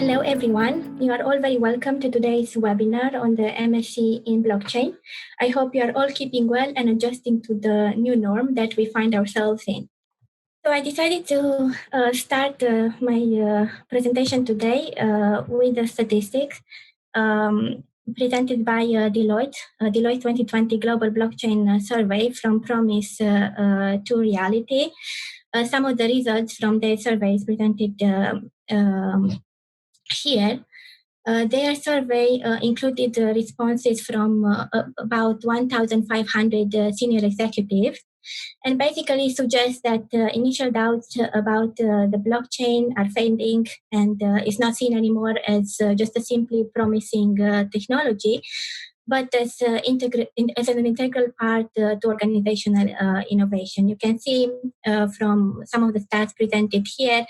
Hello, everyone. You are all very welcome to today's webinar on the MSc in blockchain. I hope you are all keeping well and adjusting to the new norm that we find ourselves in. So I decided to start my presentation today with the statistics presented by Deloitte 2020 Global Blockchain Survey from Promise to Reality. Some of the results from the survey is presented here. Their survey included responses from about 1,500 senior executives, and basically suggests that initial doubts about the blockchain are fading and is not seen anymore as just a simply promising technology, but as an integral part to organizational innovation. You can see from some of the stats presented here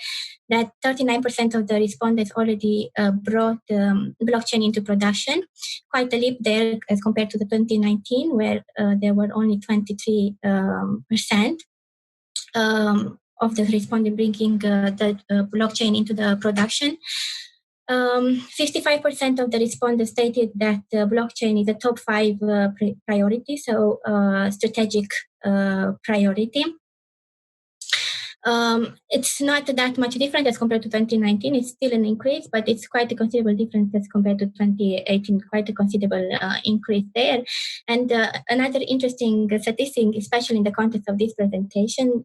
that 39% of the respondents already brought blockchain into production, quite a leap there as compared to the 2019, where there were only 23% of the respondents bringing the blockchain into the production. 55% of the respondents stated that blockchain is a top 5 priority, so strategic priority. It's not that much different as compared to 2019. It's still an increase, but it's quite a considerable difference as compared to 2018, quite a considerable increase there. And another interesting statistic, especially in the context of this presentation,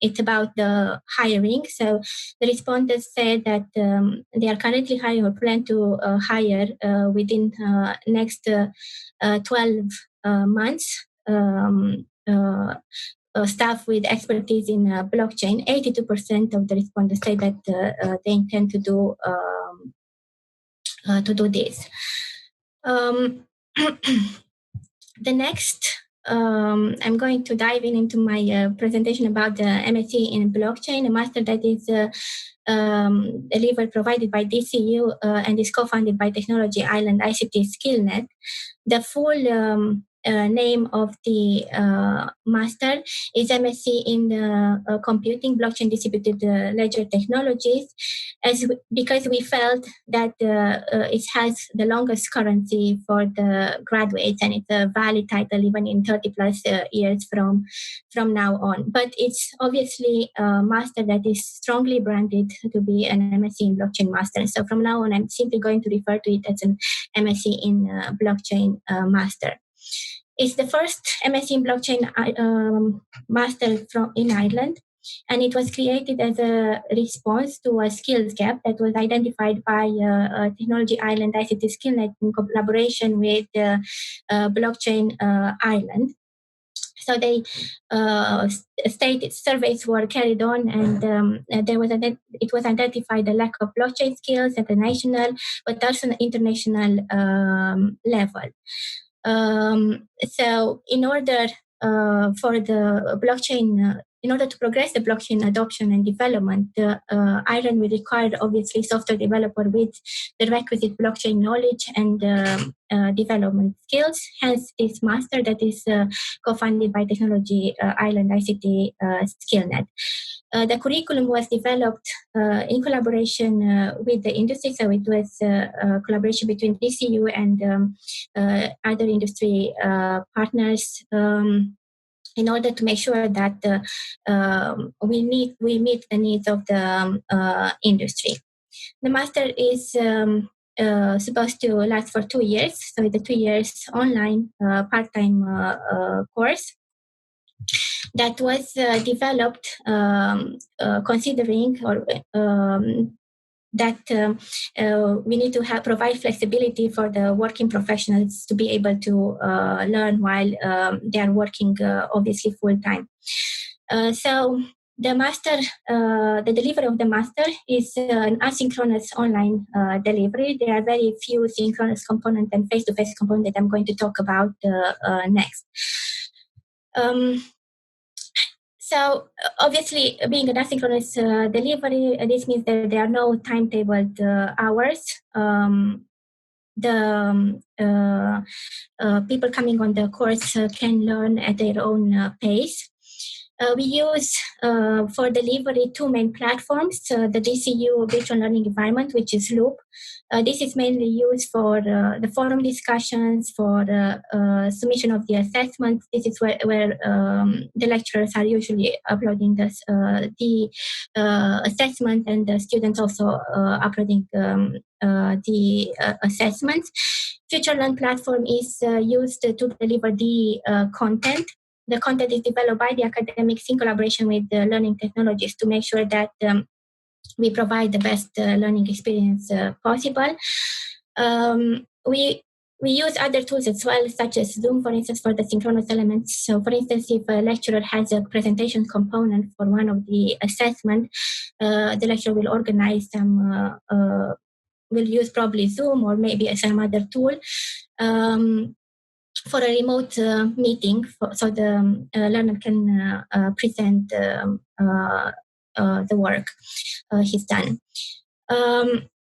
it's about the hiring. So the respondents said that they are currently hiring or plan to hire within next 12 months. Staff with expertise in blockchain. 82% of the respondents say that they intend to do this. The next, I'm going to dive into my presentation about the MSc in blockchain, a master that is provided by DCU and is co-funded by Technology Island ICT Skillnet. The full name of the master is MSc in Computing, Blockchain Distributed Ledger Technologies, because we felt that it has the longest currency for the graduates, and it's a valid title even in 30 plus years from now on. But it's obviously a master that is strongly branded to be an MSc in Blockchain master. So from now on, I'm simply going to refer to it as an MSc in Blockchain master. It's the first MSc in blockchain master in Ireland, and it was created as a response to a skills gap that was identified by Technology Island ICT Skillnet in collaboration with Blockchain Ireland. So they stated surveys were carried on, and it was identified the lack of blockchain skills at the national, but also an international level. So in order for the blockchain, in order to progress the blockchain adoption and development, Ireland will require obviously software developer with the requisite blockchain knowledge and development skills. Hence, this master that is co-funded by Technology Island ICT Skillnet. The curriculum was developed in collaboration with the industry, so it was a collaboration between DCU and other industry partners in order to make sure that we meet the needs of the industry. The master is supposed to last for 2 years, so it's a 2 years online part-time course that was developed considering that we need to provide flexibility for the working professionals to be able to learn while they are working obviously full-time. So the master, the delivery of the master is an asynchronous online delivery. There are very few synchronous components and face-to-face components that I'm going to talk about next. So obviously, being an asynchronous delivery, this means that there are no timetabled hours. The people coming on the course can learn at their own pace. We use for delivery two main platforms, the DCU virtual learning environment, which is Loop. This is mainly used for the forum discussions, for submission of the assessments. This is where the lecturers are usually uploading the assessment, and the students also uploading the assessments. Future Learn platform is used to deliver the content. The content is developed by the academics in collaboration with the learning technologies to make sure that we provide the best learning experience possible. We use other tools as well, such as Zoom, for instance, for the synchronous elements. So, for instance, if a lecturer has a presentation component for one of the assessment, the lecturer will organize some, will use probably Zoom or maybe some other tool for a remote meeting, so the learner can present the work he's done.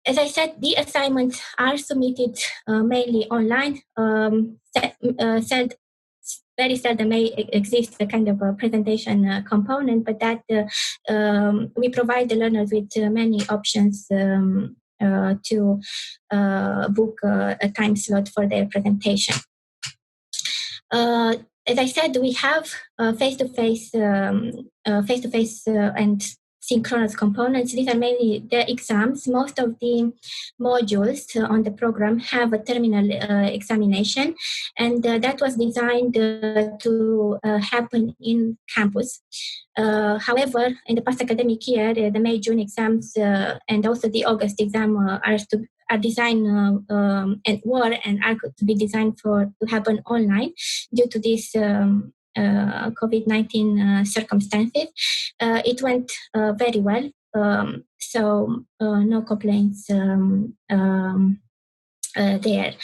As I said, the assignments are submitted mainly online. Very seldom may exist a kind of a presentation component, but that we provide the learners with many options to book a time slot for their presentation. As I said, we have face-to-face and synchronous components. These are mainly the exams. Most of the modules on the program have a terminal examination, and that was designed to happen in campus. However, in the past academic year, the May-June exams and also the August exam are designed and are to be designed to happen online due to this COVID-19 circumstances. It went very well, so no complaints there.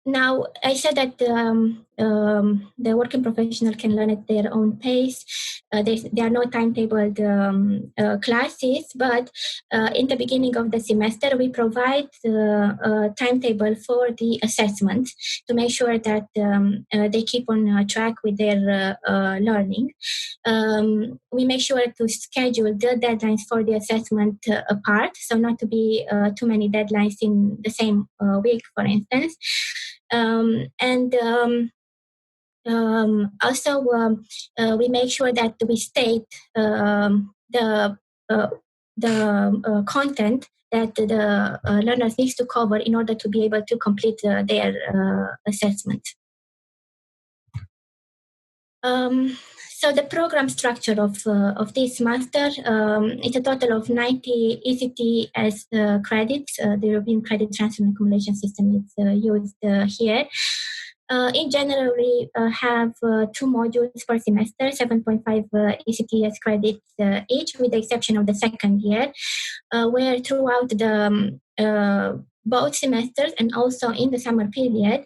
Now, I said that the working professional can learn at their own pace. There are no timetabled classes, but in the beginning of the semester, we provide a timetable for the assessment to make sure that they keep on track with their learning. We make sure to schedule the deadlines for the assessment apart, so not to be too many deadlines in the same week, for instance. Also, we make sure that we state the content that the learners needs to cover in order to be able to complete their assessment. So the program structure of this master, it's a total of 90 ECTS credits. The European Credit Transfer and Accumulation System is used here. In general, we have 2 modules per semester, 7.5 ECTS credits each, with the exception of the second year, where throughout the both semesters and also in the summer period,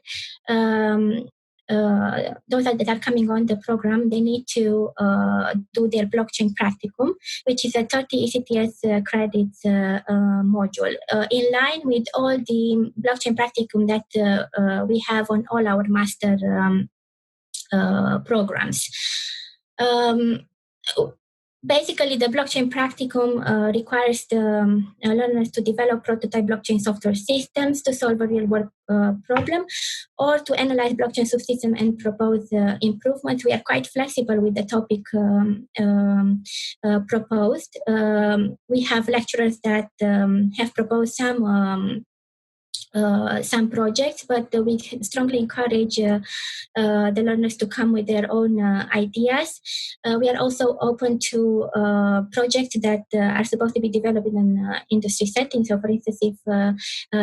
those that are coming on the program, they need to do their blockchain practicum, which is a 30 ECTS credits module, in line with all the blockchain practicum that we have on all our master programs. Basically, the blockchain practicum requires the learners to develop prototype blockchain software systems to solve a real-world problem, or to analyze blockchain subsystem and propose improvements. We are quite flexible with the topic proposed. We have lecturers that have proposed some projects, but we strongly encourage the learners to come with their own ideas. We are also open to projects that are supposed to be developed in an industry setting. So, for instance, if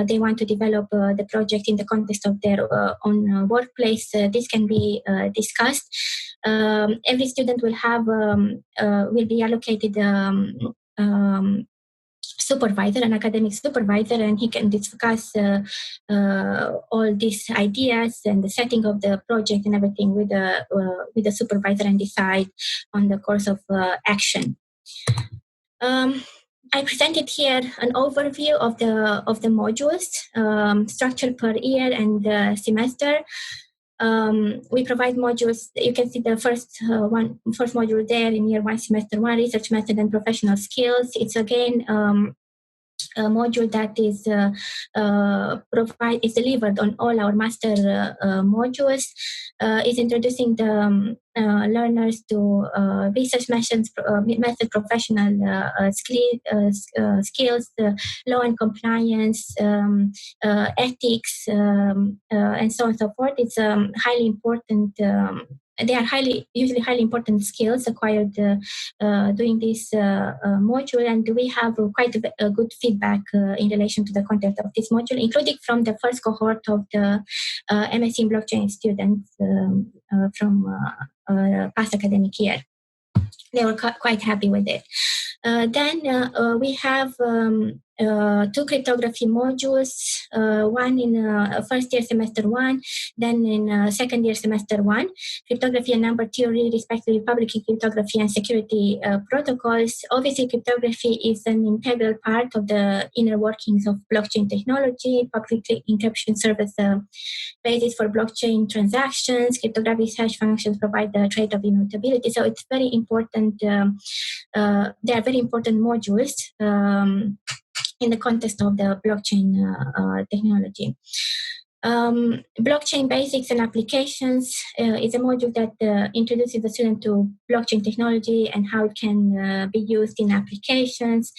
they want to develop the project in the context of their own workplace, this can be discussed. Every student will be allocated supervisor, an academic supervisor, and he can discuss all these ideas and the setting of the project and everything with the supervisor and decide on the course of action. I presented here an overview of the modules structured per year and semester. We provide modules. You can see the first module there in year 1, semester 1, research method and professional skills. It's again a module that is delivered on all our master modules. Is introducing the learners to research method professional skills, law and compliance, ethics, and so on and so forth. It's highly important. They are usually highly important skills acquired doing this module, and we have quite a good feedback in relation to the content of this module, including from the first cohort of the MSc in blockchain students from past academic year. They were quite happy with it. Then we have 2 cryptography modules, one in first year semester 1, then in second year semester 1, cryptography and number theory, respectively public key cryptography and security protocols. Obviously, cryptography is an integral part of the inner workings of blockchain technology. Public key encryption serves as the basis for blockchain transactions. Cryptographic hash functions provide the trait of immutability. So it's very important. They are very important modules in the context of the blockchain technology. Blockchain basics and applications is a module that introduces the student to blockchain technology and how it can be used in applications.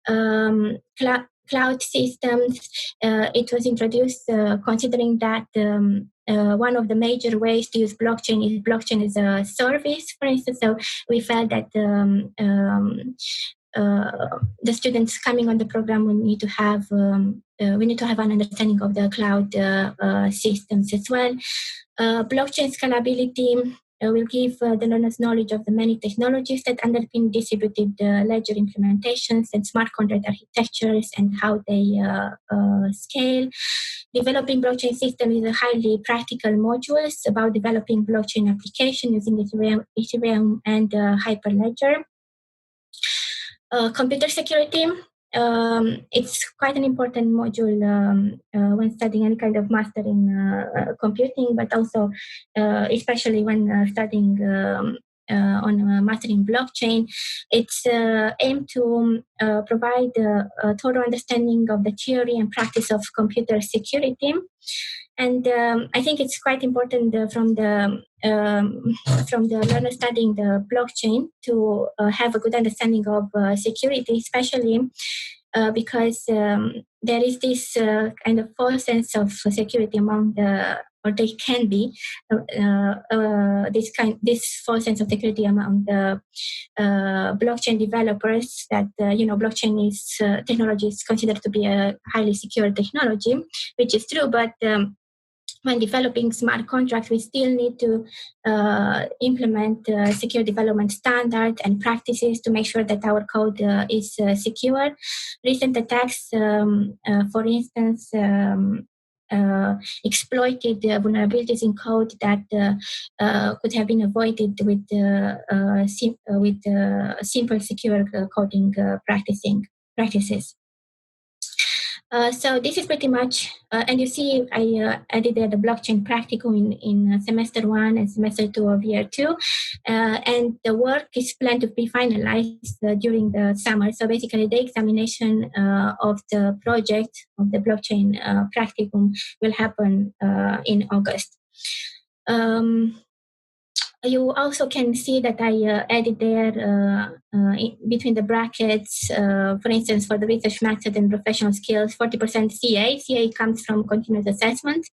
Cloud systems, it was introduced considering that one of the major ways to use blockchain as a service, for instance. So we felt that the students coming on the program will need to have an understanding of the cloud systems as well. Blockchain scalability will give the learners knowledge of the many technologies that underpin distributed ledger implementations and smart contract architectures and how they scale. Developing blockchain system is a highly practical module about developing blockchain application using Ethereum and Hyperledger. Computer security, it's quite an important module when studying any kind of master in computing, but also especially when studying on a master in blockchain. It's aimed to provide a thorough understanding of the theory and practice of computer security. And I think it's quite important from the learner studying the blockchain to have a good understanding of security, especially because there is this kind of false sense of security among or they can be this false sense of security among the blockchain developers that blockchain technology is considered to be a highly secure technology, which is true, but when developing smart contracts, we still need to implement secure development standards and practices to make sure that our code is secure. Recent attacks, for instance, exploited vulnerabilities in code that could have been avoided with simple secure coding practices. So this is pretty much, and you see I added the blockchain practicum in semester 1 and semester 2 of year 2, and the work is planned to be finalized during the summer. So basically the examination of the project of the blockchain practicum will happen in August. You also can see that I added there between the brackets, for instance, for the research method and professional skills, 40% CA. CA comes from continuous assessment.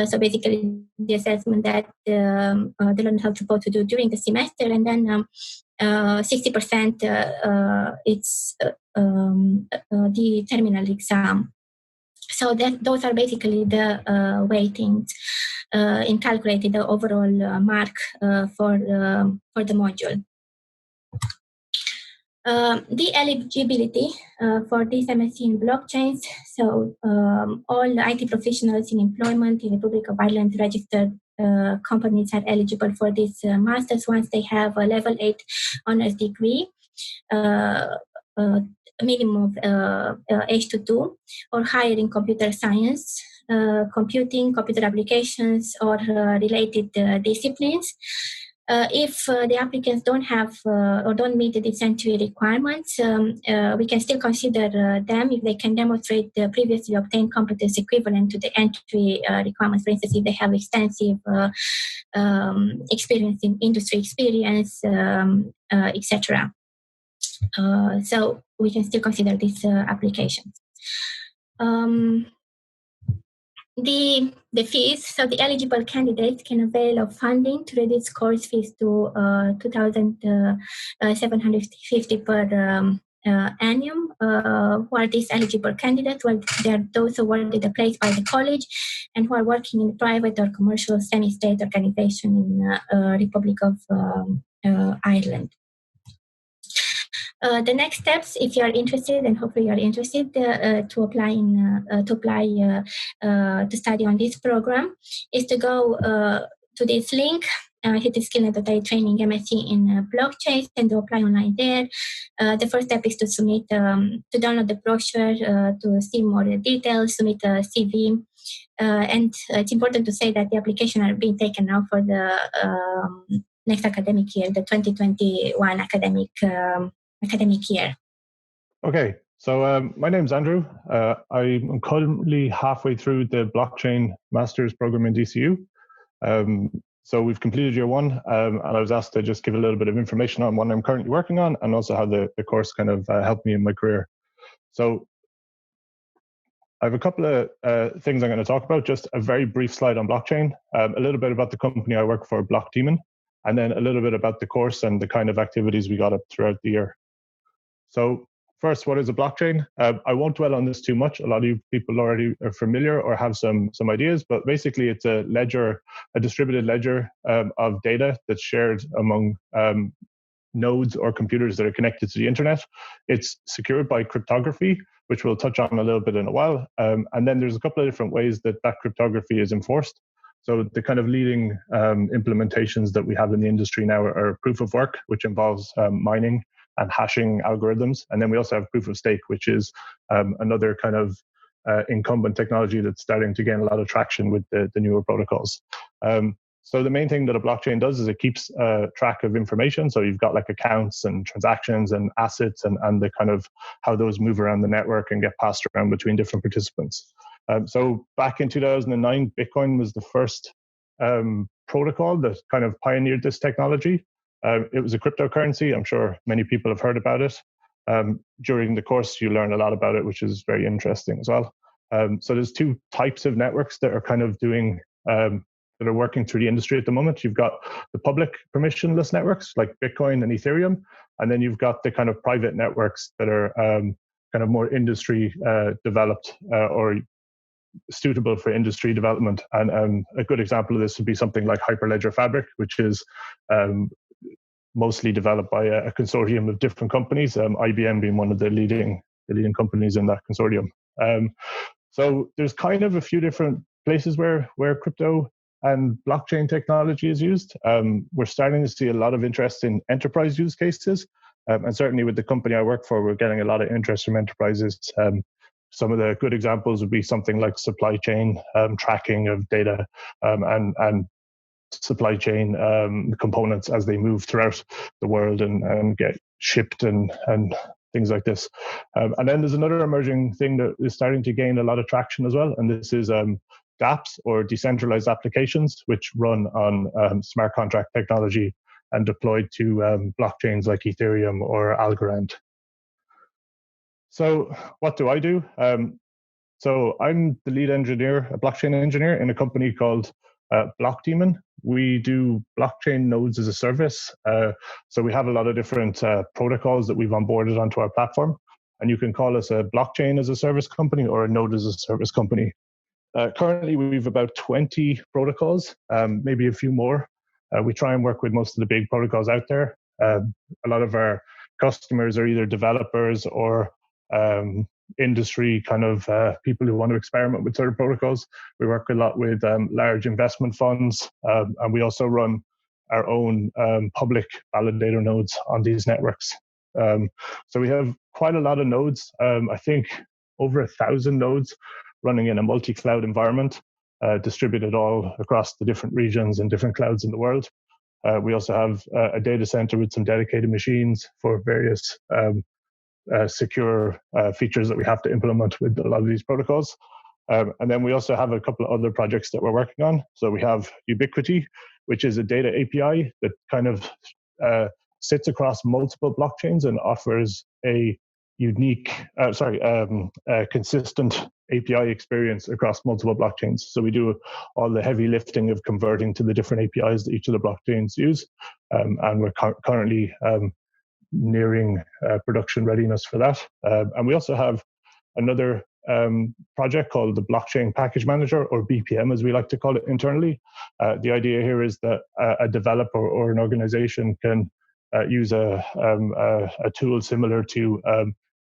So basically the assessment that the learners are supposed to do during the semester, and then 60% it's the terminal exam. So those are basically the weightings in calculating the overall mark for the module. The eligibility for this MSc in blockchains. So all IT professionals in employment in the Republic of Ireland registered companies are eligible for this master's once they have a level 8 honors degree. Minimum of H2 or higher in computer science. computing, computer applications, or related disciplines. If the applicants don't have or don't meet the entry requirements, we can still consider them if they can demonstrate the previously obtained competence equivalent to the entry requirements. For instance, if they have extensive experience in industry experience, etc. So we can still consider these applications. The fees, so the eligible candidates can avail of funding to reduce course fees to 2,750 per annum. Who are these eligible candidates? Well, they are those awarded a place by the college and who are working in private or commercial semi-state organization in Republic of Ireland. The next steps, if you are interested, and hopefully you are interested to apply to study on this program, is to go to this link, hit the Skillnet training MSc in blockchain, and to apply online there. The first step is to submit, to download the brochure, to see more details, submit a CV. And it's important to say that the application are being taken now for the next academic year, the 2021 academic year. Okay, so my name's Andrew. I'm currently halfway through the blockchain master's program in DCU. So we've completed year one, and I was asked to just give a little bit of information on what I'm currently working on and also how the course kind of helped me in my career. So I have a couple of things I'm going to talk about, just a very brief slide on blockchain, a little bit about the company I work for, Blockdemon, and then a little bit about the course and the kind of activities we got up throughout the year. So first, what is a blockchain? I won't dwell on this too much. A lot of you people already are familiar or have some ideas, but basically it's a ledger, a distributed ledger of data that's shared among nodes or computers that are connected to the internet. It's secured by cryptography, which we'll touch on a little bit in a while. And then there's a couple of different ways that cryptography is enforced. So the kind of leading implementations that we have in the industry now are proof of work, which involves mining and hashing algorithms. And then we also have proof of stake, which is another kind of incumbent technology that's starting to gain a lot of traction with the newer protocols. So the main thing that a blockchain does is it keeps track of information. So you've got like accounts and transactions and assets and the kind of how those move around the network and get passed around between different participants. So back in 2009, Bitcoin was the first protocol that kind of pioneered this technology. It was a cryptocurrency. I'm sure many people have heard about it. During the course, you learn a lot about it, which is very interesting as well. So there's two types of networks that are kind of doing, that are working through the industry at the moment. You've got the public permissionless networks like Bitcoin and Ethereum, and then you've got the kind of private networks that are kind of more industry developed or suitable for industry development. And a good example of this would be something like Hyperledger Fabric, which is mostly developed by a consortium of different companies, IBM being one of the leading companies in that consortium. So there's kind of a few different places where crypto and blockchain technology is used. We're starting to see a lot of interest in enterprise use cases. And certainly with the company I work for, we're getting a lot of interest from enterprises. Some of the good examples would be something like supply chain tracking of data and supply chain components as they move throughout the world and get shipped and things like this. And then there's another emerging thing that is starting to gain a lot of traction as well. And this is dApps or decentralized applications, which run on smart contract technology and deployed to blockchains like Ethereum or Algorand. So what do I do? So I'm the lead engineer, a blockchain engineer in a company called Blockdemon. We do blockchain nodes as a service. So we have a lot of different protocols that we've onboarded onto our platform. And you can call us a blockchain as a service company or a node as a service company. Currently, we've about 20 protocols, maybe a few more. We try and work with most of the big protocols out there. A lot of our customers are either developers or industry kind of people who want to experiment with certain protocols. We work a lot with large investment funds, and we also run our own public validator nodes on these networks. So we have quite a lot of nodes. I think over 1,000 nodes running in a multi-cloud environment, distributed all across the different regions and different clouds in the world. We also have a data center with some dedicated machines for various secure features that we have to implement with a lot of these protocols. And then we also have a couple of other projects that we're working on. So we have Ubiquity, which is a data API that kind of sits across multiple blockchains and offers a unique, consistent API experience across multiple blockchains. So we do all the heavy lifting of converting to the different APIs that each of the blockchains use. And we're currently nearing production readiness for that. And we also have another project called the Blockchain Package Manager, or BPM as we like to call it internally. The idea here is that a developer or an organization can use a tool similar to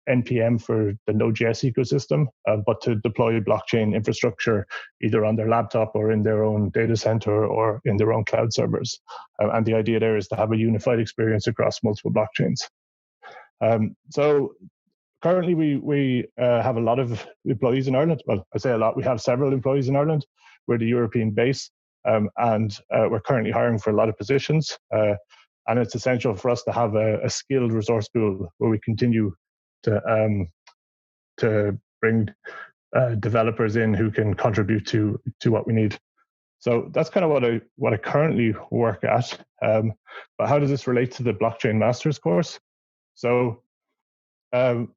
NPM for the Node.js ecosystem, but to deploy blockchain infrastructure either on their laptop or in their own data center or in their own cloud servers. And the idea there is to have a unified experience across multiple blockchains. So currently we have a lot of employees in Ireland. Well, I say a lot, we have several employees in Ireland. We're the European base, and we're currently hiring for a lot of positions. And it's essential for us to have a skilled resource pool where we continue to bring developers in who can contribute to what we need. So that's kind of what I currently work at. But how does this relate to the blockchain master's course? So the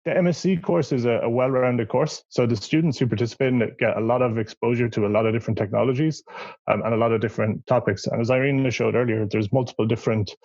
MSc course is a well-rounded course. So the students who participate in it get a lot of exposure to a lot of different technologies and a lot of different topics. And as Irina showed earlier, there's multiple different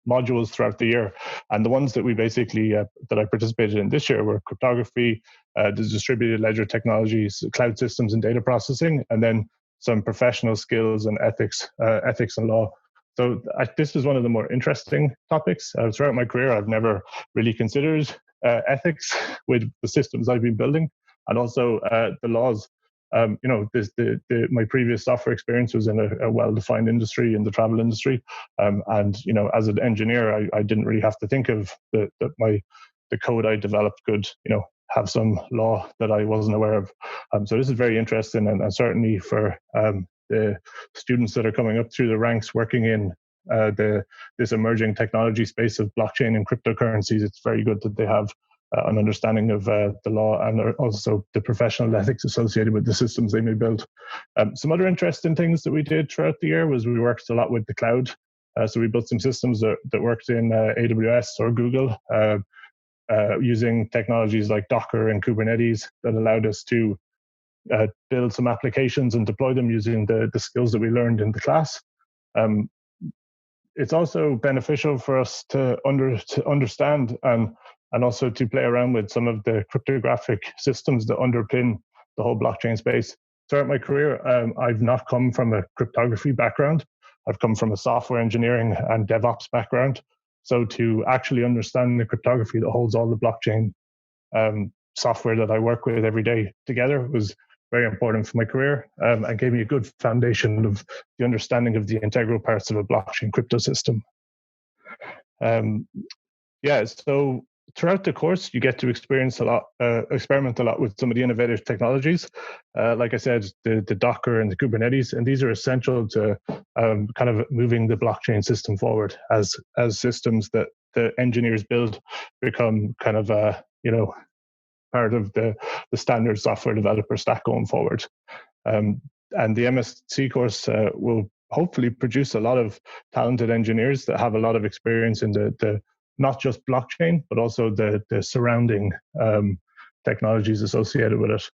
modules throughout the year. And the ones that we basically, that I participated in this year were cryptography, the distributed ledger technologies, cloud systems and data processing, and then some professional skills and ethics and law. So this is one of the more interesting topics. Throughout my career, I've never really considered ethics with the systems I've been building, and also the laws. My previous software experience was in a well-defined industry, in the travel industry, and as an engineer, I didn't really have to think of the code I developed could have some law that I wasn't aware of. So this is very interesting, and certainly for the students that are coming up through the ranks working in this emerging technology space of blockchain and cryptocurrencies, it's very good that they have an understanding of the law and also the professional ethics associated with the systems they may build. Some other interesting things that we did throughout the year was we worked a lot with the cloud. So we built some systems that worked in AWS or Google using technologies like Docker and Kubernetes that allowed us to build some applications and deploy them using the skills that we learned in the class. It's also beneficial for us to understand and also to play around with some of the cryptographic systems that underpin the whole blockchain space. Throughout my career, I've not come from a cryptography background. I've come from a software engineering and DevOps background. So to actually understand the cryptography that holds all the blockchain software that I work with every day together was very important for my career, and gave me a good foundation of the understanding of the integral parts of a blockchain crypto system. So throughout the course, you get to experiment a lot with some of the innovative technologies. Like I said, the Docker and the Kubernetes, and these are essential to kind of moving the blockchain system forward as systems that the engineers build become kind of part of the standard software developer stack going forward. And the MSc course will hopefully produce a lot of talented engineers that have a lot of experience in the not just blockchain, but also the surrounding technologies associated with it.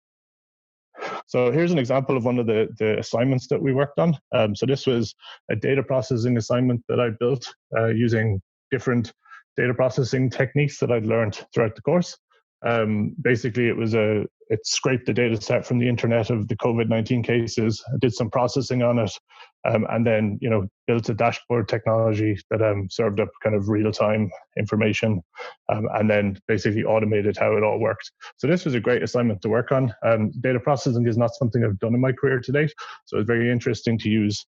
So here's an example of one of the assignments that we worked on. So this was a data processing assignment that I built using different data processing techniques that I'd learned throughout the course. Basically, it scraped the data set from the internet of the COVID-19 cases, did some processing on it, and then built a dashboard technology that served up kind of real-time information, and then basically automated how it all worked. So this was a great assignment to work on. Data processing is not something I've done in my career to date, so it's very interesting to use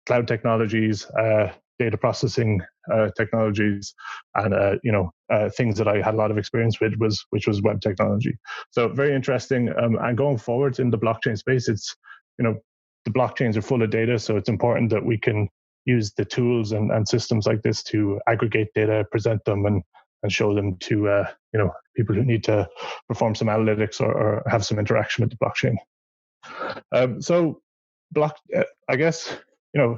cloud technologies, data processing technologies, and things that I had a lot of experience with which was web technology. So very interesting. And going forward in the blockchain space, it's the blockchains are full of data, so it's important that we can use the tools and systems like this to aggregate data, present them, and show them to people who need to perform some analytics or have some interaction with the blockchain. I guess,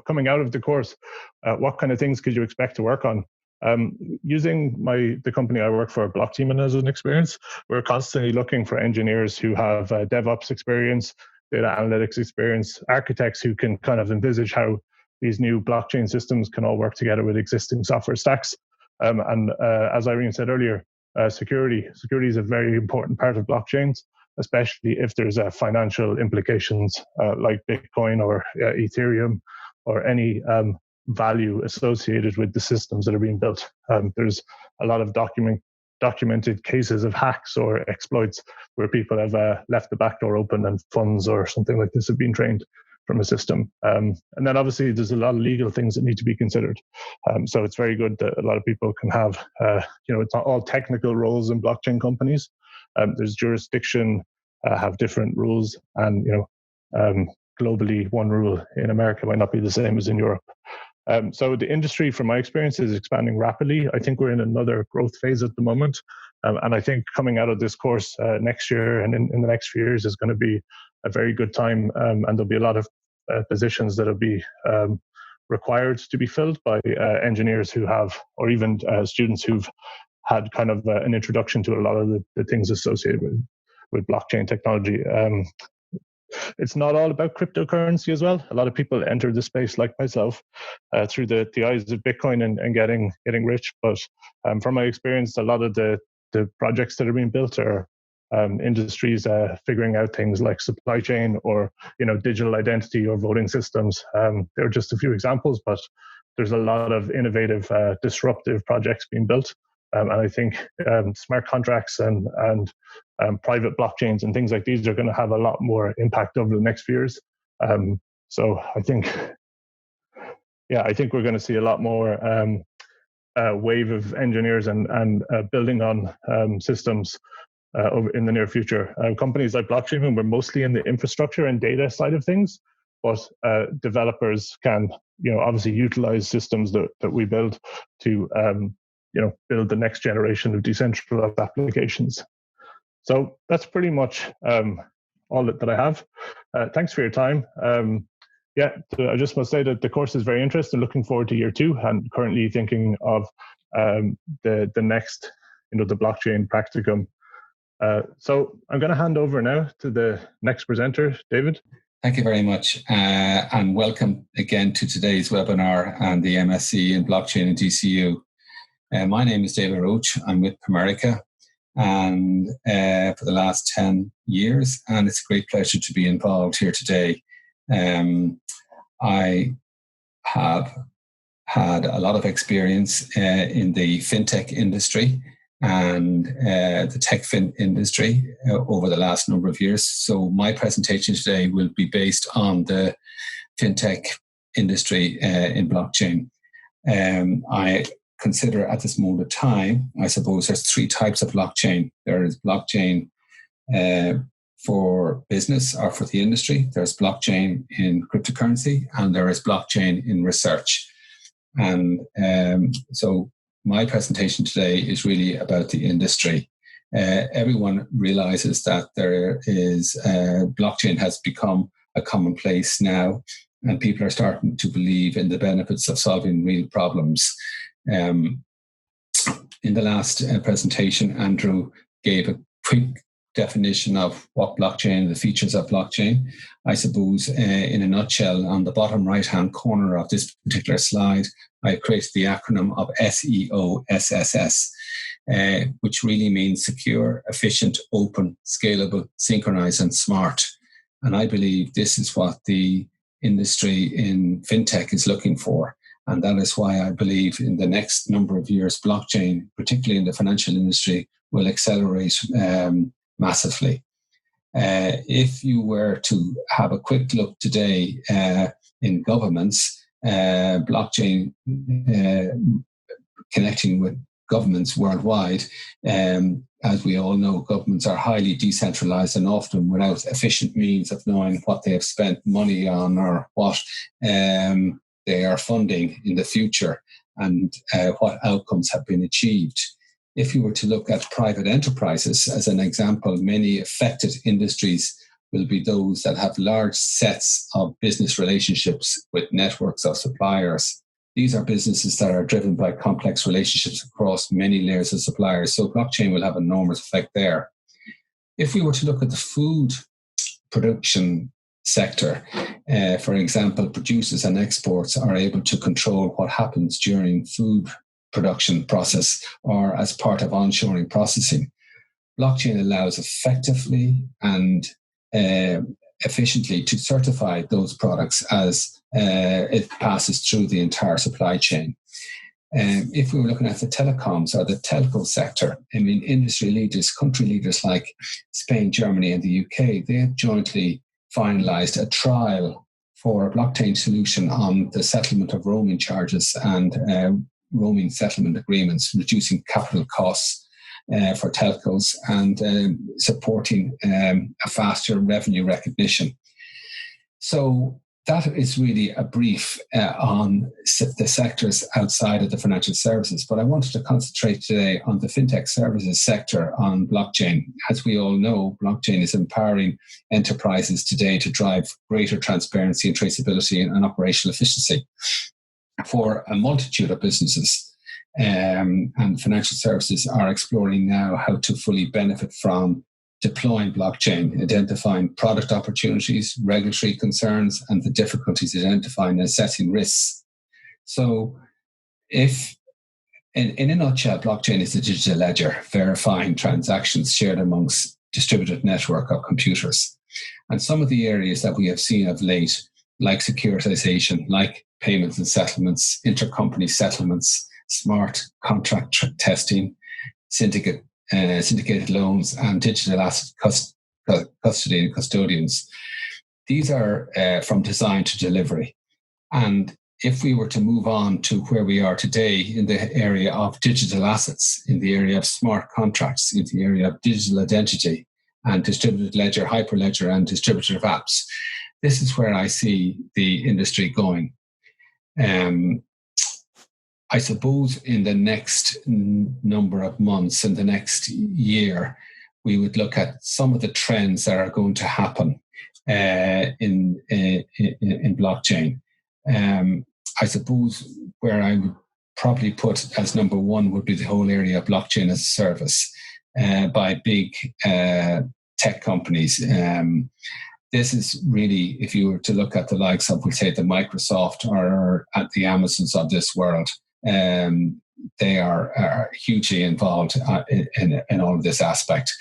coming out of the course, what kind of things could you expect to work on? Using the company I work for, Blockdemon, as an experience, we're constantly looking for engineers who have DevOps experience, data analytics experience, architects who can kind of envisage how these new blockchain systems can all work together with existing software stacks. And as Irene said earlier, security is a very important part of blockchains, especially if there's financial implications like Bitcoin or Ethereum or any value associated with the systems that are being built. There's a lot of documented cases of hacks or exploits where people have left the back door open and funds or something like this have been drained from a system. And then obviously there's a lot of legal things that need to be considered. So it's very good that a lot of people can have, it's not all technical roles in blockchain companies. There's jurisdiction, have different rules, and globally, one rule in America might not be the same as in Europe. So the industry, from my experience, is expanding rapidly. I think we're in another growth phase at the moment. And I think coming out of this course next year and in the next few years is going to be a very good time. And there'll be a lot of positions that will be required to be filled by engineers who have, or even students who've had kind of an introduction to a lot of the things associated with blockchain technology. It's not all about cryptocurrency as well. A lot of people enter the space, like myself, through the eyes of Bitcoin and getting rich. But from my experience, a lot of the projects that are being built are industries figuring out things like supply chain or digital identity or voting systems. There are just a few examples, but there's a lot of innovative, disruptive projects being built. And I think smart contracts and private blockchains and things like these are going to have a lot more impact over the next few years. So I think we're going to see a lot more wave of engineers and building on systems over in the near future. Companies like Blockdemon were mostly in the infrastructure and data side of things, but developers can obviously utilize systems that we build to build the next generation of decentralized applications. So that's pretty much all that I have. Thanks for your time. I just must say that the course is very interesting. Looking forward to year 2 and currently thinking of the next, the blockchain practicum. So I'm going to hand over now to the next presenter, David. Thank you very much, and welcome again to today's webinar and the MSc in Blockchain and DCU. My name is David Roche. I'm with Pramerica and for the last 10 years, and it's a great pleasure to be involved here today. I have had a lot of experience in the FinTech industry and the tech fin industry over the last number of years. So my presentation today will be based on the FinTech industry in blockchain. I consider at this moment of time, I suppose there's 3 types of blockchain. There is blockchain for business or for the industry. There's blockchain in cryptocurrency, and there is blockchain in research. And so my presentation today is really about the industry. Everyone realizes that there is blockchain has become a commonplace now, and people are starting to believe in the benefits of solving real problems. In the last presentation, Andrew gave a quick definition of what blockchain, the features of blockchain. I suppose in a nutshell, on the bottom right-hand corner of this particular slide, I created the acronym of SEOSSS, which really means secure, efficient, open, scalable, synchronized, and smart. And I believe this is what the industry in FinTech is looking for. And that is why I believe in the next number of years, blockchain, particularly in the financial industry, will accelerate massively. If you were to have a quick look today in governments, blockchain connecting with governments worldwide. As we all know, governments are highly decentralized and often without efficient means of knowing what they have spent money on or what they are funding in the future and what outcomes have been achieved. If you were to look at private enterprises as an example, many affected industries will be those that have large sets of business relationships with networks of suppliers. These are businesses that are driven by complex relationships across many layers of suppliers. So blockchain will have an enormous effect there. If we were to look at the food production sector, for example, producers and exports are able to control what happens during food production process or as part of onshoring processing. Blockchain allows effectively and efficiently to certify those products as it passes through the entire supply chain. If we were looking at the telecoms or the telco sector, I mean, industry leaders, country leaders like Spain, Germany, and the UK, they have jointly finalized a trial for a blockchain solution on the settlement of roaming charges and roaming settlement agreements, reducing capital costs for telcos and supporting a faster revenue recognition. So that is really a brief on the sectors outside of the financial services. But I wanted to concentrate today on the fintech services sector on blockchain. As we all know, blockchain is empowering enterprises today to drive greater transparency and traceability and operational efficiency for a multitude of businesses. And financial services are exploring now how to fully benefit from deploying blockchain, identifying product opportunities, regulatory concerns, and the difficulties identifying and assessing risks. So if, in a nutshell, blockchain is a digital ledger verifying transactions shared amongst distributed network of computers. And some of the areas that we have seen of late, like securitization, like payments and settlements, intercompany settlements, smart contract testing, syndicated loans, and digital asset custody and custodians. These are from design to delivery. And if we were to move on to where we are today in the area of digital assets, in the area of smart contracts, in the area of digital identity and distributed ledger, hyperledger, and distributive apps, this is where I see the industry going. I suppose in the next number of months, in the next year, we would look at some of the trends that are going to happen in blockchain. I suppose where I would probably put as number one would be the whole area of blockchain as a service by big tech companies. This is really, if you were to look at the likes of, we'll say, the Microsoft or at the Amazons of this world, they are hugely involved in all of this aspect.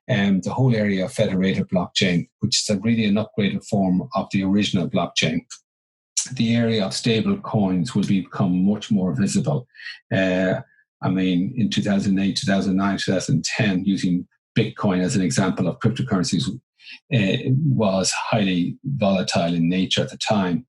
The whole area of federated blockchain, which is really an upgraded form of the original blockchain. The area of stable coins will become much more visible. I mean, in 2008, 2009, 2010, using Bitcoin as an example of cryptocurrencies was highly volatile in nature at the time.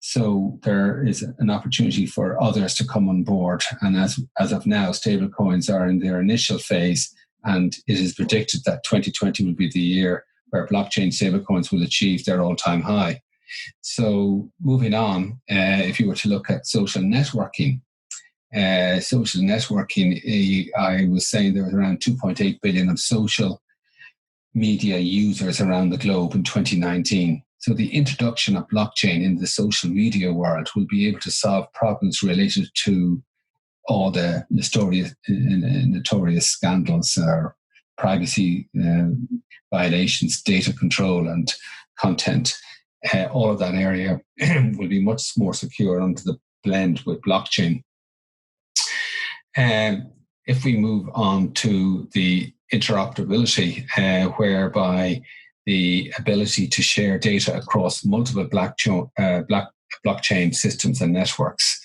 So there is an opportunity for others to come on board. And as of now, stablecoins are in their initial phase, and it is predicted that 2020 will be the year where blockchain stablecoins will achieve their all-time high. So moving on, if you were to look at social networking, I was saying there was around 2.8 billion of social media users around the globe in 2019. So the introduction of blockchain in the social media world will be able to solve problems related to all the notorious scandals or privacy violations, data control and content. All of that area will be much more secure under the blend with blockchain. If we move on to the interoperability, whereby the ability to share data across multiple blockchain systems and networks.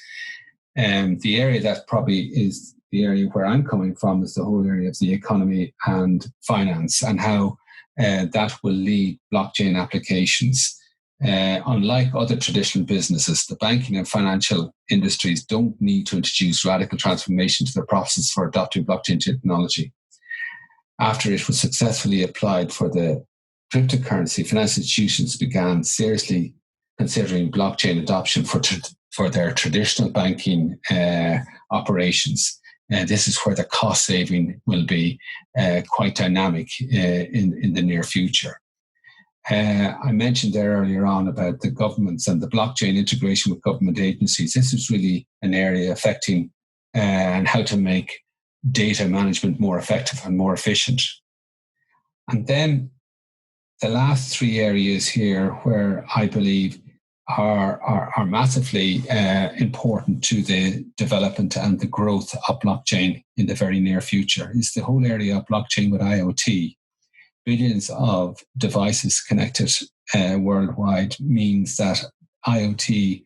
The area that probably is the area where I'm coming from is the whole area of the economy and finance, and how that will lead blockchain applications. Unlike other traditional businesses, the banking and financial industries don't need to introduce radical transformation to their processes for adopting blockchain technology. After it was successfully applied for the cryptocurrency, financial institutions began seriously considering blockchain adoption for their traditional banking operations. This is where the cost saving will be quite dynamic in the near future. I mentioned there earlier on about the governments and the blockchain integration with government agencies. This is really an area affecting and how to make data management more effective and more efficient. And then the last three areas here where I believe are massively important to the development and the growth of blockchain in the very near future is the whole area of blockchain with IoT. Billions of devices connected worldwide means that IoT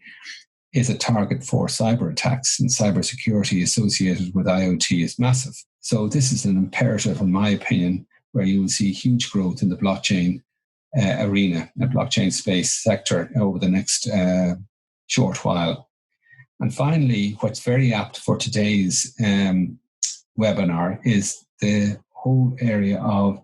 is a target for cyber attacks, and cybersecurity associated with IoT is massive. So this is an imperative, in my opinion, where you will see huge growth in the blockchain arena, the blockchain space sector over the next short while. And finally, what's very apt for today's webinar is the whole area of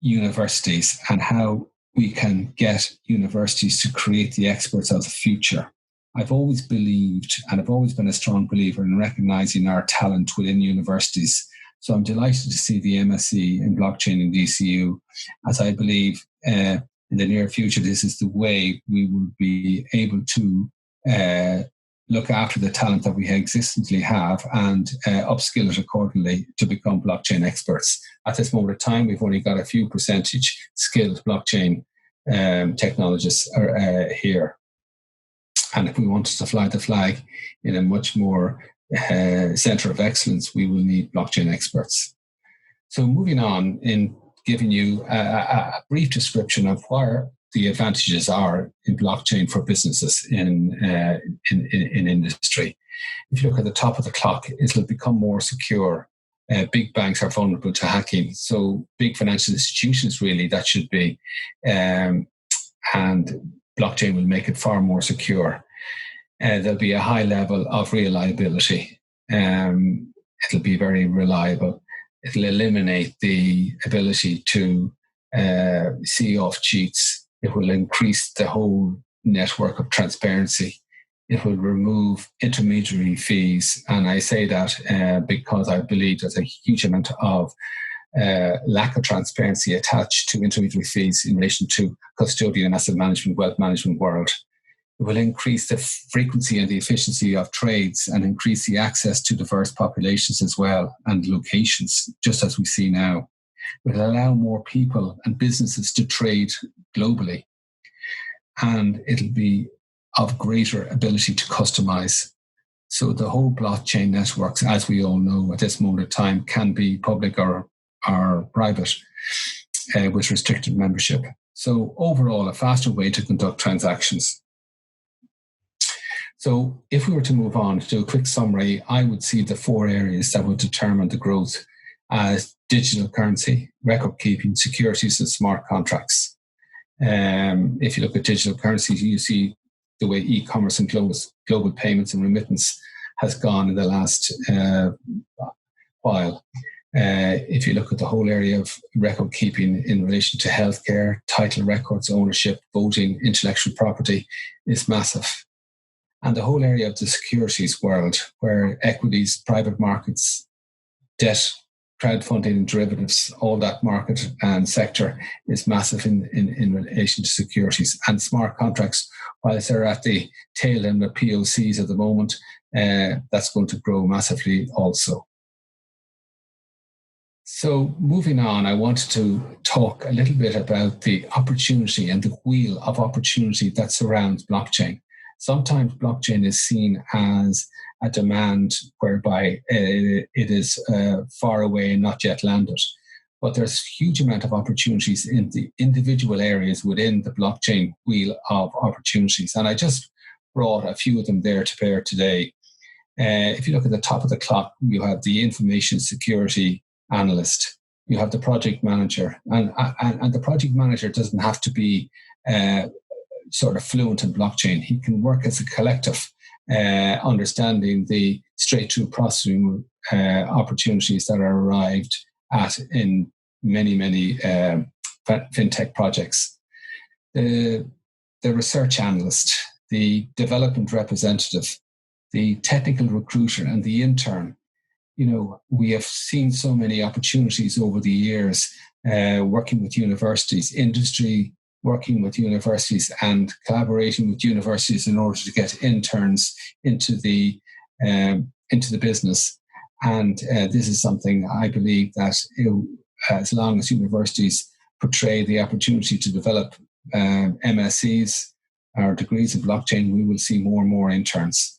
universities and how we can get universities to create the experts of the future. I've always believed, and I've always been a strong believer in recognizing our talent within universities. So I'm delighted to see the MSc in blockchain in DCU, as I believe in the near future, this is the way we will be able to look after the talent that we existently have and upskill it accordingly to become blockchain experts. At this moment of time, we've only got a few percentage skilled blockchain technologists here. And if we wanted to fly the flag in a much more center of excellence, we will need blockchain experts. So moving on, in giving you a brief description of where the advantages are in blockchain for businesses in industry. If you look at the top of the clock, it'll become more secure. Big banks are vulnerable to hacking. So big financial institutions, really, that should be. And blockchain will make it far more secure. There'll be a high level of reliability. It'll be very reliable. It'll eliminate the ability to see off cheats. It will increase the whole network of transparency. It will remove intermediary fees. And I say that because I believe there's a huge amount of lack of transparency attached to intermediary fees in relation to custodian, asset management, wealth management world. It will increase the frequency and the efficiency of trades and increase the access to diverse populations as well and locations, just as we see now. It will allow more people and businesses to trade globally. And it'll be of greater ability to customize. So the whole blockchain networks, as we all know at this moment of time, can be public or private with restricted membership. So overall, a faster way to conduct transactions. So if we were to move on to do a quick summary, I would see the four areas that would determine the growth as digital currency, record keeping, securities, and smart contracts. If you look at digital currencies, you see the way e-commerce and global payments and remittance has gone in the last while. If you look at the whole area of record keeping in relation to healthcare, title records, ownership, voting, intellectual property is massive. And the whole area of the securities world, where equities, private markets, debt, crowdfunding and derivatives, all that market and sector is massive in relation to securities. And smart contracts, while they're at the tail end of POCs at the moment, that's going to grow massively also. So moving on, I wanted to talk a little bit about the opportunity and the wheel of opportunity that surrounds blockchain. Sometimes blockchain is seen as a demand whereby it is far away and not yet landed. But there's a huge amount of opportunities in the individual areas within the blockchain wheel of opportunities. And I just brought a few of them there to bear today. If you look at the top of the clock, you have the information security analyst. You have the project manager. And the project manager doesn't have to be sort of fluent in blockchain. He can work as a collective, understanding the straight-through processing opportunities that are arrived at in many FinTech projects. The research analyst, the development representative, the technical recruiter, and the intern. We have seen so many opportunities over the years working with universities, industry working with universities, and collaborating with universities in order to get interns into the business. And this is something I believe that as long as universities portray the opportunity to develop MScs or degrees in blockchain, we will see more and more interns.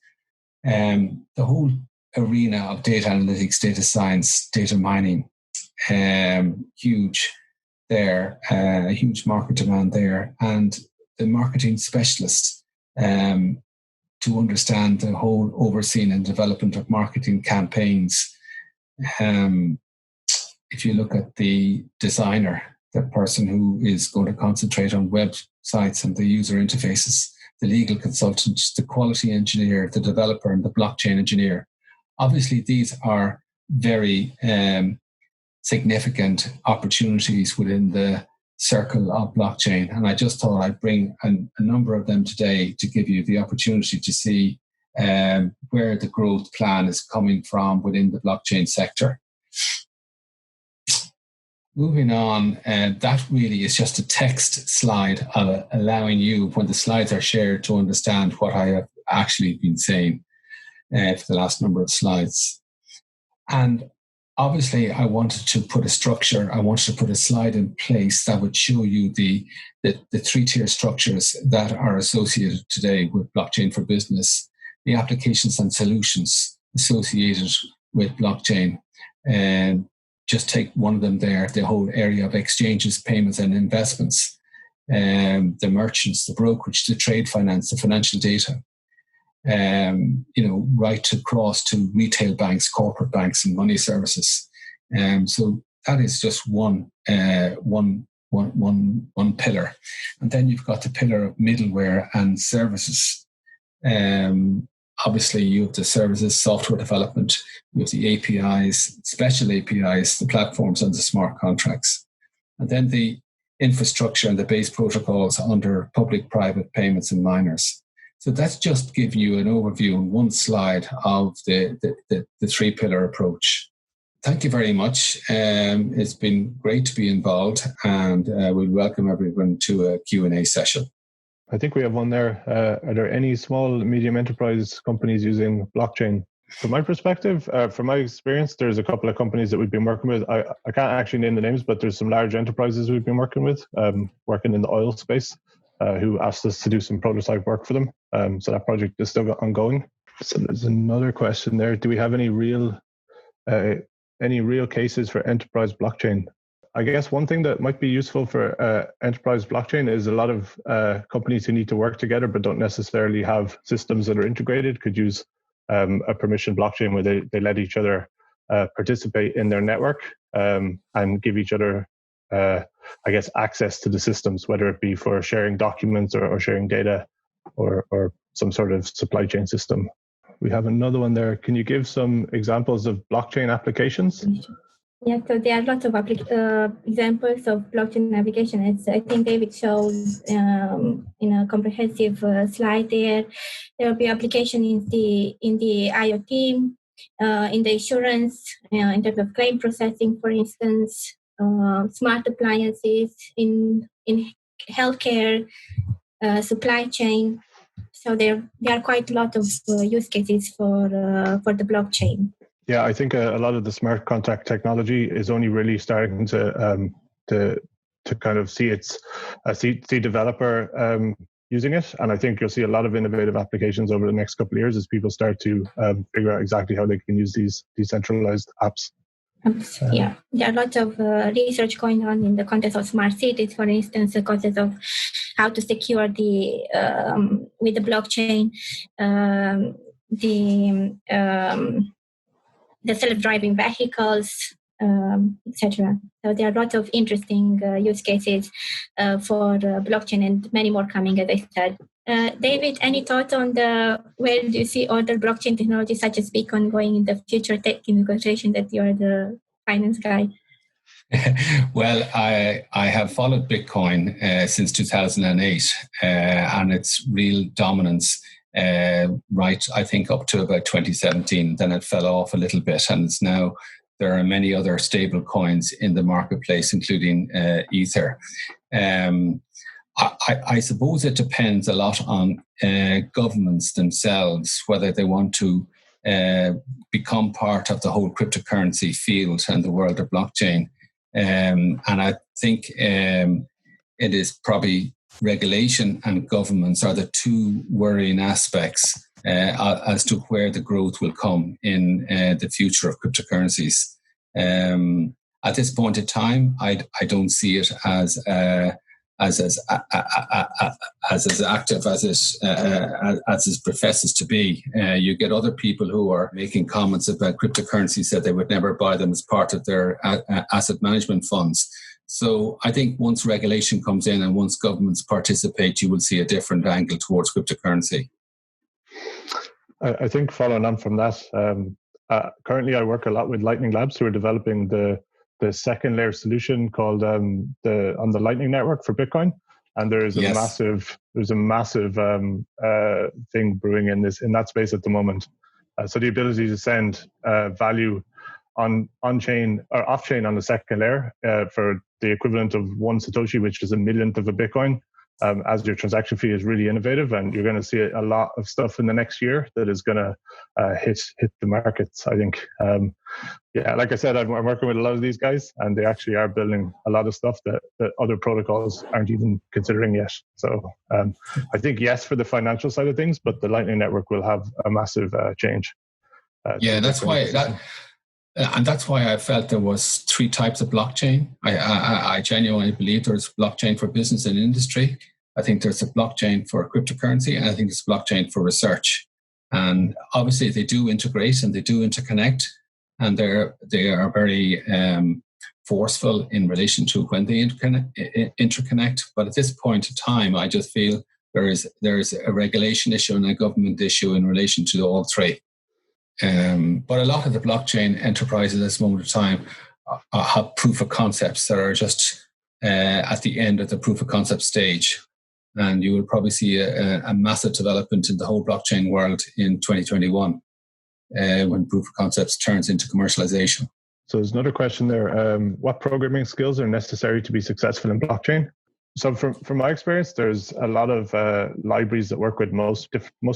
The whole arena of data analytics, data science, data mining, huge there, huge market demand there, and the marketing specialists to understand the whole overseeing and development of marketing campaigns. If you look at the designer, the person who is going to concentrate on websites and the user interfaces, the legal consultant, the quality engineer, the developer, and the blockchain engineer. Obviously, these are very significant opportunities within the circle of blockchain. And I just thought I'd bring a number of them today to give you the opportunity to see where the growth plan is coming from within the blockchain sector. Moving on, that really is just a text slide allowing you, when the slides are shared, to understand what I have actually been saying for the last number of slides. And obviously, I wanted to put a structure, I wanted to put a slide in place that would show you the three-tier structures that are associated today with blockchain for business, the applications and solutions associated with blockchain. And just take one of them there, the whole area of exchanges, payments and investments, the merchants, the brokerage, the trade finance, the financial data, right across to retail banks, corporate banks and money services. So that is just one pillar. And then you've got the pillar of middleware and services. Obviously, you have the services, software development, you have the APIs, special APIs, the platforms and the smart contracts. And then the infrastructure and the base protocols under public-private payments and miners. So that's just give you an overview on one slide of the three-pillar approach. Thank you very much. It's been great to be involved, and we welcome everyone to a Q&A session. I think we have one there. Are there any small, medium enterprise companies using blockchain? From my perspective, from my experience, there's a couple of companies that we've been working with. I can't actually name the names, but there's some large enterprises we've been working with, working in the oil space, who asked us to do some prototype work for them. So that project is still ongoing. So there's another question there. Do we have any real cases for enterprise blockchain? I guess one thing that might be useful for enterprise blockchain is a lot of companies who need to work together but don't necessarily have systems that are integrated could use a permission blockchain where they let each other participate in their network and give each other, access to the systems, whether it be for sharing documents or sharing data or some sort of supply chain system. We have another one there. Can you give some examples of blockchain applications? Yeah, so there are lots of examples of blockchain applications. I think David shows in a comprehensive slide there. There will be application in the IoT, in the insurance, in terms of claim processing, for instance, smart appliances, in healthcare, supply chain. So there are quite a lot of use cases for the blockchain. Yeah, I think a lot of the smart contract technology is only really starting to kind of see developer using it, and I think you'll see a lot of innovative applications over the next couple of years as people start to figure out exactly how they can use these decentralized apps. Yeah, there are lots of research going on in the context of smart cities, for instance, the context of how to secure with the blockchain the self-driving vehicles, etc. So there are lots of interesting use cases for blockchain and many more coming, as I said. David, any thoughts on where do you see other blockchain technologies such as Bitcoin going in the future? Tech integration, that you're the finance guy. Well, I have followed Bitcoin since 2008 and its real dominance right, I think, up to about 2017. Then it fell off a little bit, and it's now there are many other stable coins in the marketplace, including Ether. I suppose it depends a lot on governments themselves, whether they want to become part of the whole cryptocurrency field and the world of blockchain. And I think it is probably regulation and governments are the two worrying aspects as to where the growth will come in the future of cryptocurrencies. At this point in time, I don't see it as active as it professes to be. You get other people who are making comments about cryptocurrencies that they would never buy them as part of their asset management funds. So I think once regulation comes in and once governments participate, you will see a different angle towards cryptocurrency. I think following on from that, currently I work a lot with Lightning Labs, who are developing the second layer solution called on the Lightning Network for Bitcoin, and there's a massive thing brewing in that space at the moment. So the ability to send value on chain or off chain on the second layer for the equivalent of one Satoshi, which is a millionth of a Bitcoin, as your transaction fee is really innovative, and you're going to see a lot of stuff in the next year that is going to hit the markets, I think. Like I said, I'm working with a lot of these guys, and they actually are building a lot of stuff that other protocols aren't even considering yet. So I think yes for the financial side of things, but the Lightning Network will have a massive change. That's why I felt there was three types of blockchain. I genuinely believe there's blockchain for business and industry. I think there's a blockchain for cryptocurrency, and I think there's blockchain for research. And obviously they do integrate and they do interconnect, and they are very forceful in relation to when they interconnect. But at this point in time, I just feel there is a regulation issue and a government issue in relation to all three. But a lot of the blockchain enterprises at this moment of time have proof of concepts that are just at the end of the proof of concept stage. And you will probably see a massive development in the whole blockchain world in 2021 when proof of concepts turns into commercialization. So there's another question there. What programming skills are necessary to be successful in blockchain? So from my experience, there's a lot of libraries that work with most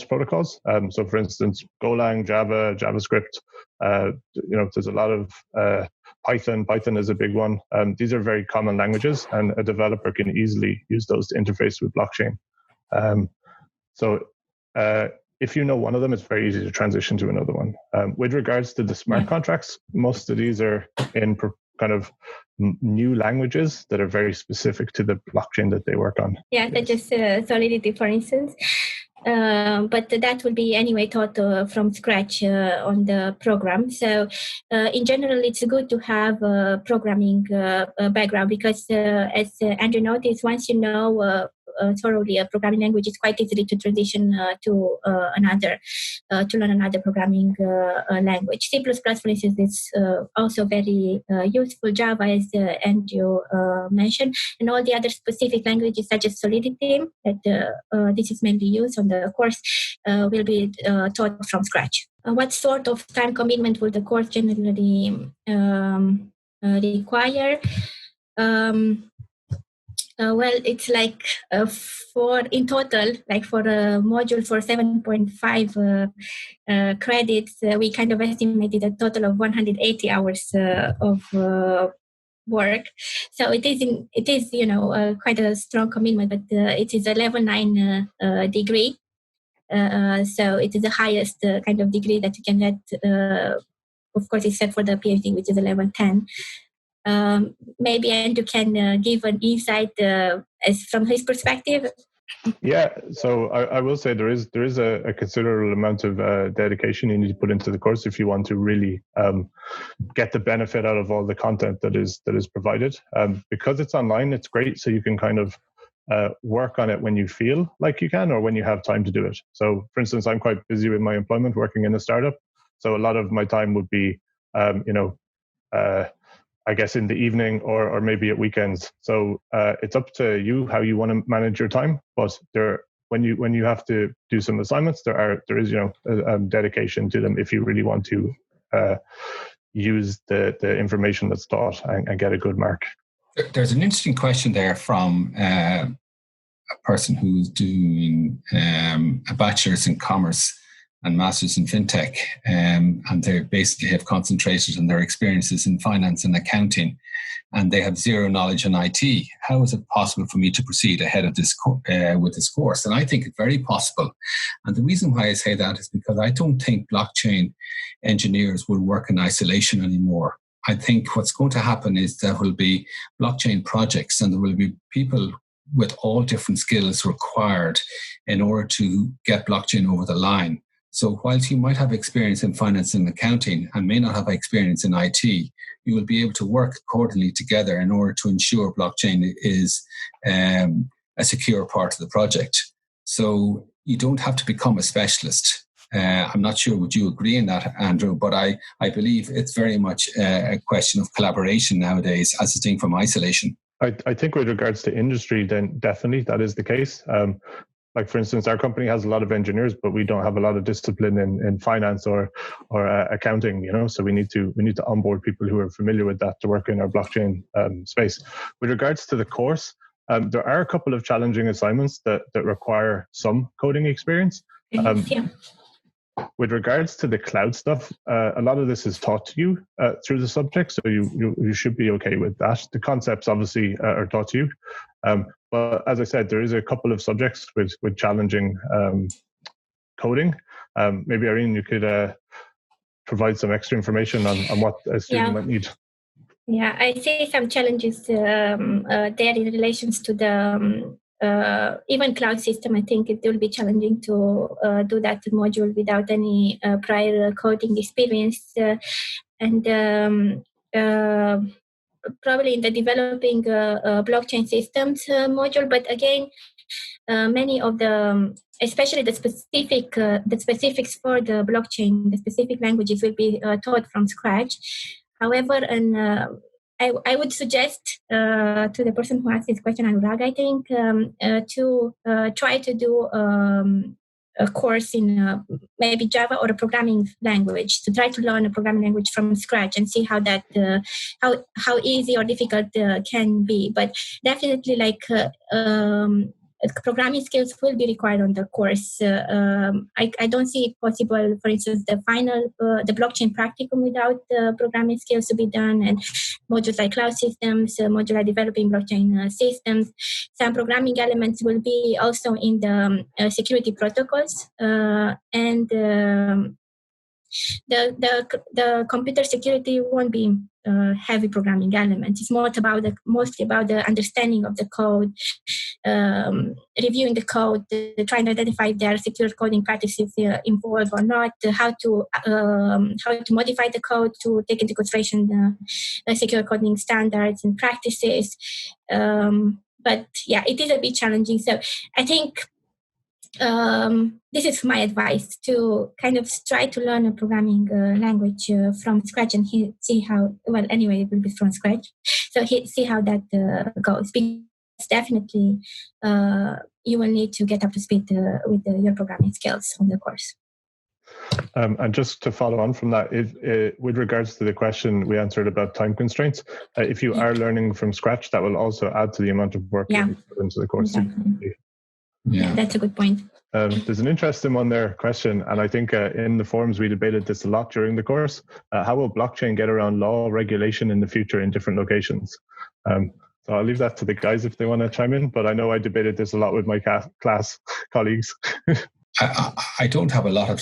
protocols. So for instance, Golang, Java, JavaScript, there's a lot of Python. Python is a big one. These are very common languages, and a developer can easily use those to interface with blockchain. If you know one of them, it's very easy to transition to another one. With regards to the smart contracts, most of these are in kind of new languages that are very specific to the blockchain that they work on. Yeah, such as Solidity, for instance. But that will be anyway taught from scratch on the program. So in general, it's good to have a programming background because as Andrew noticed, once you know thoroughly a programming language, it's quite easy to transition to learn another programming language. C++, for instance, is also very useful. Java, as Andrew mentioned, and all the other specific languages such as Solidity that this is mainly used on the course will be taught from scratch. What sort of time commitment will the course generally require? Well, it's like in total, like for a module for 7.5 credits, we kind of estimated a total of 180 hours of work. So it is quite a strong commitment, but it is a level 9 degree. So it is the highest kind of degree that you can get, of course, except for the PhD, which is a level 10. Maybe Andrew can give an insight as from his perspective. Yeah, so I will say there is a considerable amount of dedication you need to put into the course if you want to really get the benefit out of all the content that is provided. Because it's online, it's great, so you can kind of work on it when you feel like you can or when you have time to do it. So, for instance, I'm quite busy with my employment, working in a startup, so a lot of my time would be, I guess in the evening or maybe at weekends. So it's up to you how you want to manage your time. But when you have to do some assignments, there is dedication to them if you really want to use the information that's taught and get a good mark. There's an interesting question there from a person who's doing a bachelor's in commerce and masters in FinTech, and they basically have concentrated on their experiences in finance and accounting, and they have zero knowledge in IT. How is it possible for me to proceed ahead of this with this course? And I think it's very possible. And the reason why I say that is because I don't think blockchain engineers will work in isolation anymore. I think what's going to happen is there will be blockchain projects, and there will be people with all different skills required in order to get blockchain over the line. So whilst you might have experience in finance and accounting and may not have experience in IT, you will be able to work accordingly together in order to ensure blockchain is a secure part of the project. So you don't have to become a specialist. I'm not sure, would you agree in that, Andrew? But I believe it's very much a question of collaboration nowadays as distinct from isolation. I think with regards to industry, then definitely that is the case. Like, for instance, our company has a lot of engineers, but we don't have a lot of discipline in finance or accounting, so we need to onboard people who are familiar with that to work in our blockchain space. With regards to the course, there are a couple of challenging assignments that require some coding experience. With regards to the cloud stuff, a lot of this is taught to you through the subject, so you should be okay with that. The concepts obviously are taught to you. But as I said, there is a couple of subjects with challenging coding. Maybe, Irene, you could provide some extra information on what a student might need. Yeah, I see some challenges there in relations to the even cloud system. I think it will be challenging to do that module without any prior coding experience. And probably in the developing blockchain systems module, but again, many of the, especially the specifics for the blockchain, the specific languages will be taught from scratch. However, I would suggest to the person who asked this question, Anurag, I think, to try to do a course in maybe Java or a programming language, to try to learn a programming language from scratch and see how that how easy or difficult can be. But definitely, programming skills will be required on the course. I don't see it possible, for instance, the blockchain practicum without programming skills to be done, and modules like cloud systems, modules like developing blockchain systems. Some programming elements will be also in the security protocols, and the computer security won't be heavy programming elements. It's mostly about the understanding of the code, reviewing the code, trying to identify if there are secure coding practices involved or not, how to modify the code to take into consideration the secure coding standards and practices. But yeah, it is a bit challenging. So I think this is my advice, to kind of try to learn a programming language from scratch and see how, well, anyway, it will be from scratch. So see how that goes. Because definitely you will need to get up to speed with your programming skills on the course. And just to follow on from that, with regards to the question we answered about time constraints, if you are learning from scratch, that will also add to the amount of work you put into the course. Exactly. Yeah, that's a good point. There's an interesting one there, question, and I think in the forums we debated this a lot during the course. How will blockchain get around law regulation in the future in different locations? So I'll leave that to the guys if they want to chime in, but I know I debated this a lot with my class colleagues. I don't have a lot of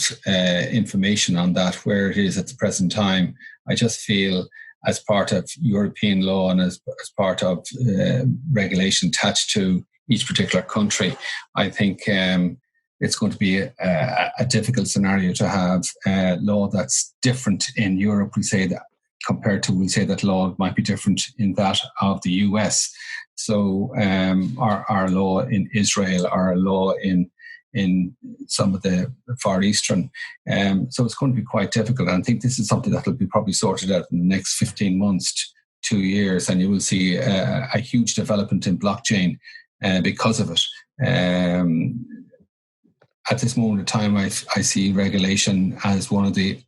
information on that, where it is at the present time. I just feel as part of European law and as part of regulation attached to each particular country. I think it's going to be a difficult scenario to have law that's different in Europe, we say that, compared to, we say that law might be different in that of the US. So our law in Israel, our law in some of the Far Eastern. So it's going to be quite difficult. And I think this is something that will be probably sorted out in the next 15 months, 2 years, and you will see a huge development in blockchain because of it. At this moment in time, I see regulation as one of the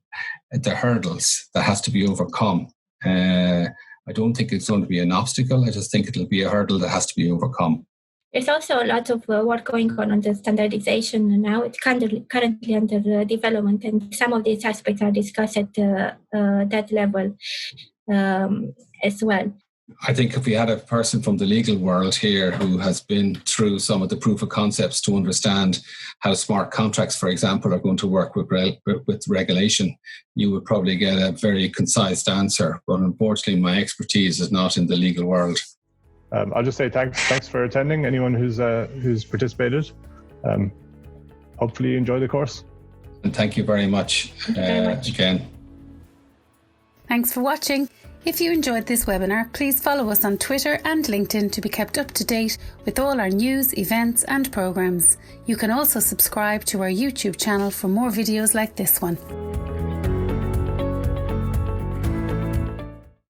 hurdles that has to be overcome. I don't think it's going to be an obstacle. I just think it'll be a hurdle that has to be overcome. There's also a lot of work going on the standardization now. It's currently under development, and some of these aspects are discussed at that level as well. I think if we had a person from the legal world here who has been through some of the proof of concepts to understand how smart contracts, for example, are going to work with regulation, you would probably get a very concise answer. But unfortunately, my expertise is not in the legal world. I'll just say thanks for attending, anyone who's participated. Hopefully you enjoy the course. And thank you very much, again. Thanks for watching. If you enjoyed this webinar, please follow us on Twitter and LinkedIn to be kept up to date with all our news, events and programs. You can also subscribe to our YouTube channel for more videos like this one.